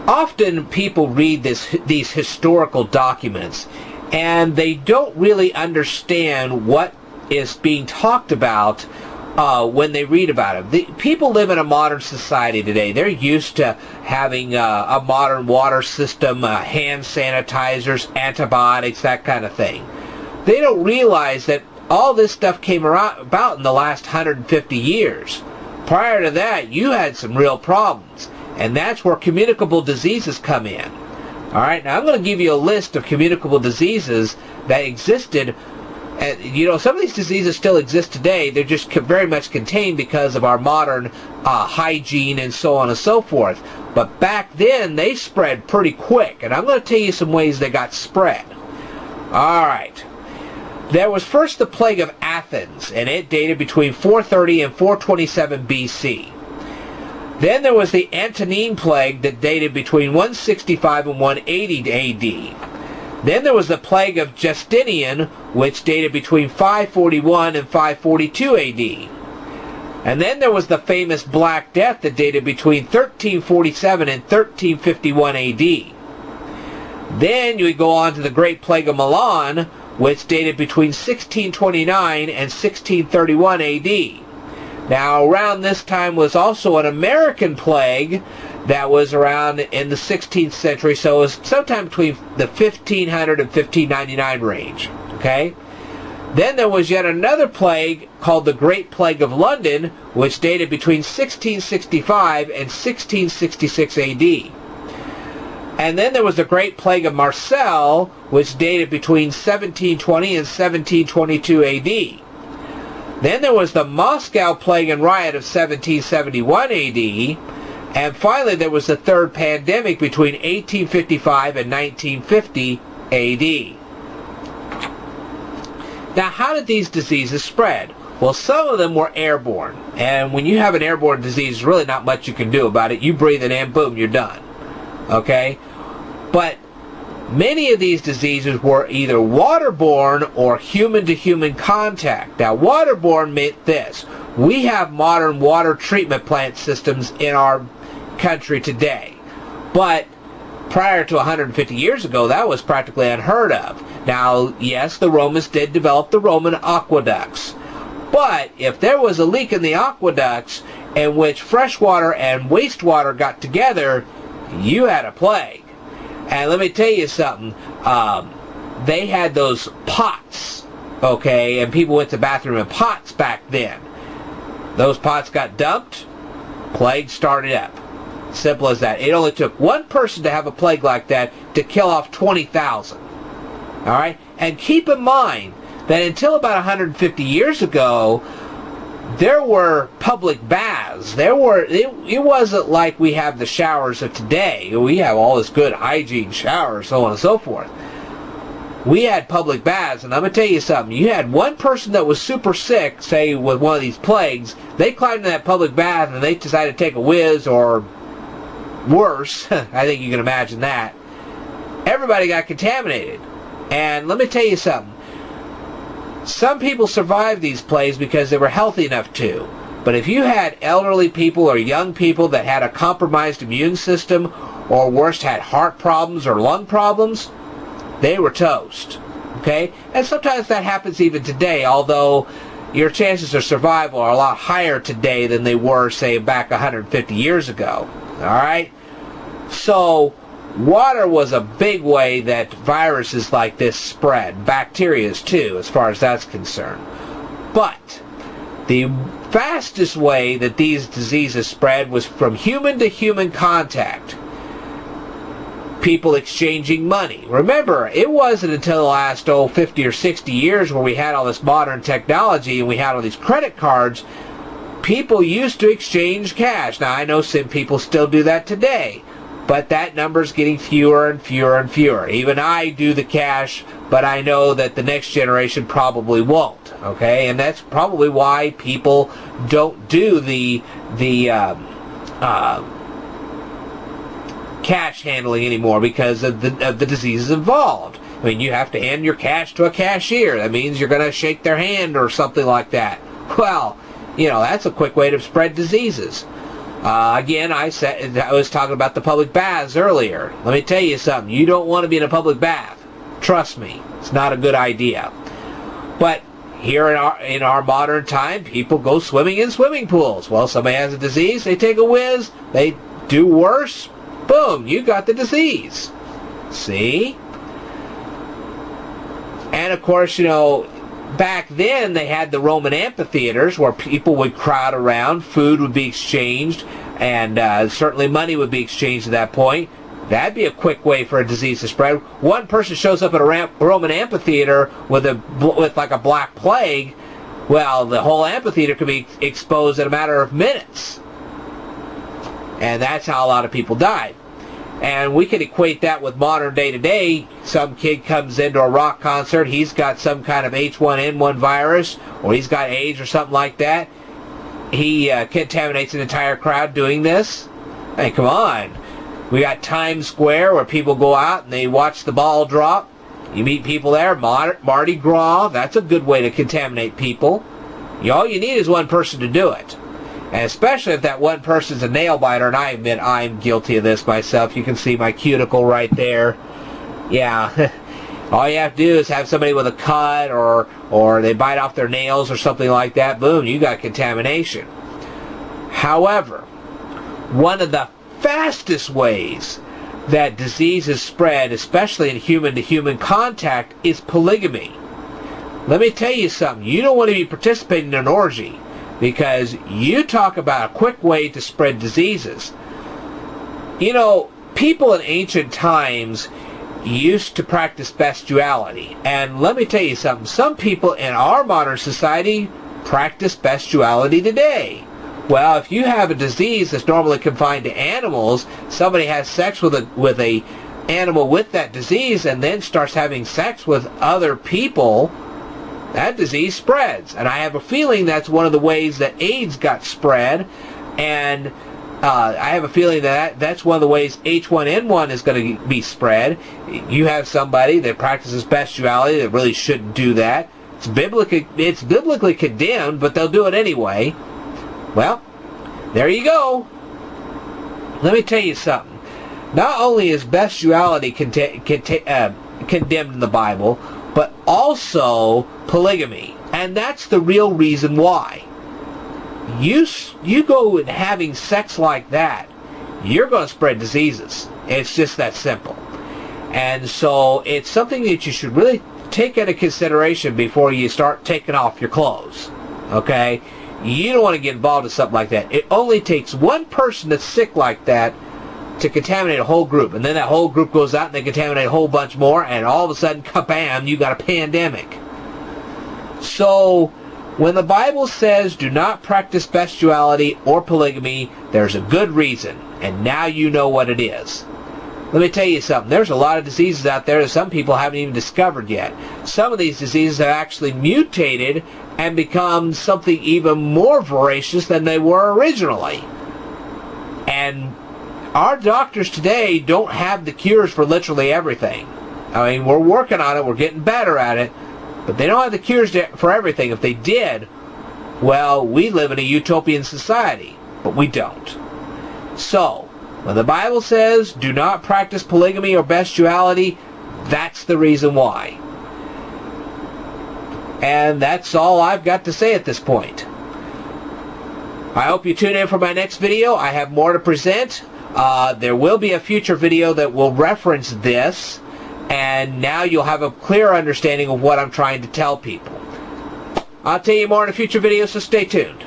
Often people read these historical documents and they don't really understand what is being talked about when they read about it. People live in a modern society today. They're used to having a modern water system, hand sanitizers, antibiotics, that kind of thing. They don't realize that all this stuff came about in the last 150 years. Prior to that, you had some real problems. And that's where communicable diseases come in. Alright, now I'm going to give you a list of communicable diseases that existed. And, you know, some of these diseases still exist today. They're just very much contained because of our modern hygiene and so on and so forth. But back then, they spread pretty quick. And I'm going to tell you some ways they got spread. Alright. There was first the plague of Athens, and it dated between 430 and 427 BC. Then there was the Antonine plague that dated between 165 and 180 AD. Then there was the plague of Justinian, which dated between 541 and 542 AD. And then there was the famous Black Death that dated between 1347 and 1351 AD. Then you would go on to the Great Plague of Milan, which dated between 1629 and 1631 AD. Now, around this time was also an American plague that was around in the 16th century, so it was sometime between the 1500 and 1599 range. Okay? Then there was yet another plague called the Great Plague of London, which dated between 1665 and 1666 AD. And then there was the Great Plague of Marcel, which dated between 1720 and 1722 AD. Then there was the Moscow Plague and Riot of 1771 AD. And finally there was the third pandemic between 1855 and 1950 AD. Now, how did these diseases spread? Well, some of them were airborne. And when you have an airborne disease, there's really not much you can do about it. You breathe it in, boom, you're done. Okay? But many of these diseases were either waterborne or human-to-human contact. Now, waterborne meant this. We have modern water treatment plant systems in our country today. But prior to 150 years ago, that was practically unheard of. Now, yes, the Romans did develop the Roman aqueducts. But if there was a leak in the aqueducts in which freshwater and wastewater got together, you had a plague. And let me tell you something, they had those pots, okay, and people went to the bathroom in pots back then. Those pots got dumped, plague started up. Simple as that. It only took one person to have a plague like that to kill off 20,000. Alright? And keep in mind that until about 150 years ago, there were public baths. It wasn't like we have the showers of today. We have all this good hygiene showers, so on and so forth. We had public baths, and I'm going to tell you something. You had one person that was super sick, say with one of these plagues, they climbed in that public bath and they decided to take a whiz, or worse, I think you can imagine that. Everybody got contaminated. And let me tell you something. Some people survived these plagues because they were healthy enough to. But if you had elderly people or young people that had a compromised immune system, or worse, had heart problems or lung problems, they were toast. Okay? And sometimes that happens even today, although your chances of survival are a lot higher today than they were, say, back 150 years ago. Alright? So, water was a big way that viruses like this spread. Bacteria too, as far as that's concerned. But the fastest way that these diseases spread was from human to human contact. People exchanging money. Remember, it wasn't until the last 50 or 60 years where we had all this modern technology and we had all these credit cards. People used to exchange cash. Now, I know some people still do that today. But that number's getting fewer and fewer and fewer. Even I do the cash, but I know that the next generation probably won't. Okay, and that's probably why people don't do the cash handling anymore, because of the diseases involved. I mean, you have to hand your cash to a cashier. That means you're going to shake their hand or something like that. Well, you know, that's a quick way to spread diseases. Again, I was talking about the public baths earlier. Let me tell you something. You don't want to be in a public bath. Trust me, it's not a good idea. But here in our modern time, people go swimming in swimming pools. Well, somebody has a disease, they take a whiz, they do worse, boom, you got the disease. See? And of course, back then they had the Roman amphitheaters where people would crowd around, food would be exchanged, and certainly money would be exchanged at that point. That'd be a quick way for a disease to spread. One person shows up at a Roman amphitheater with like a black plague. Well, the whole amphitheater could be exposed in a matter of minutes. And that's how a lot of people died. And we could equate that with modern day today. Some kid comes into a rock concert, he's got some kind of H1N1 virus, or he's got AIDS or something like that. He contaminates an entire crowd doing this. Hey, come on. We got Times Square where people go out and they watch the ball drop. You meet people there. Mardi Gras, that's a good way to contaminate people. All you need is one person to do it. And especially if that one person's a nail biter, and I admit I'm guilty of this myself. You can see my cuticle right there. Yeah. All you have to do is have somebody with a cut or they bite off their nails or something like that. Boom, you got contamination. However, one of the fastest ways that disease is spread, especially in human-to-human contact, is polygamy. Let me tell you something. You don't want to be participating in an orgy, because you talk about a quick way to spread diseases. People in ancient times used to practice bestiality. And let me tell you something. Some people in our modern society practice bestiality today. Well, if you have a disease that's normally confined to animals, somebody has sex with a animal with that disease and then starts having sex with other people, that disease spreads. And I have a feeling that's one of the ways that AIDS got spread, and I have a feeling that that's one of the ways H1N1 is going to be spread. You have somebody that practices bestiality that really shouldn't do that. It's biblically condemned, but they'll do it anyway. Well, there you go. Let me tell you something. Not only is bestiality condemned in the Bible, but also polygamy. And that's the real reason why. You go and having sex like that, you're going to spread diseases. It's just that simple. And so it's something that you should really take into consideration before you start taking off your clothes. Okay? You don't want to get involved in something like that. It only takes one person that's sick like that to contaminate a whole group. And then that whole group goes out and they contaminate a whole bunch more, and all of a sudden, kabam, you got a pandemic. So, when the Bible says do not practice bestiality or polygamy, there's a good reason. And now you know what it is. Let me tell you something. There's a lot of diseases out there that some people haven't even discovered yet. Some of these diseases have actually mutated and become something even more voracious than they were originally. And our doctors today don't have the cures for literally everything. I mean, we're working on it, we're getting better at it, but they don't have the cures for everything. If they did, well, we live in a utopian society, but we don't. So, when the Bible says do not practice polygamy or bestiality, that's the reason why. And that's all I've got to say at this point. I hope you tune in for my next video. I have more to present. There will be a future video that will reference this, and now you'll have a clear understanding of what I'm trying to tell people. I'll tell you more in a future video, so stay tuned.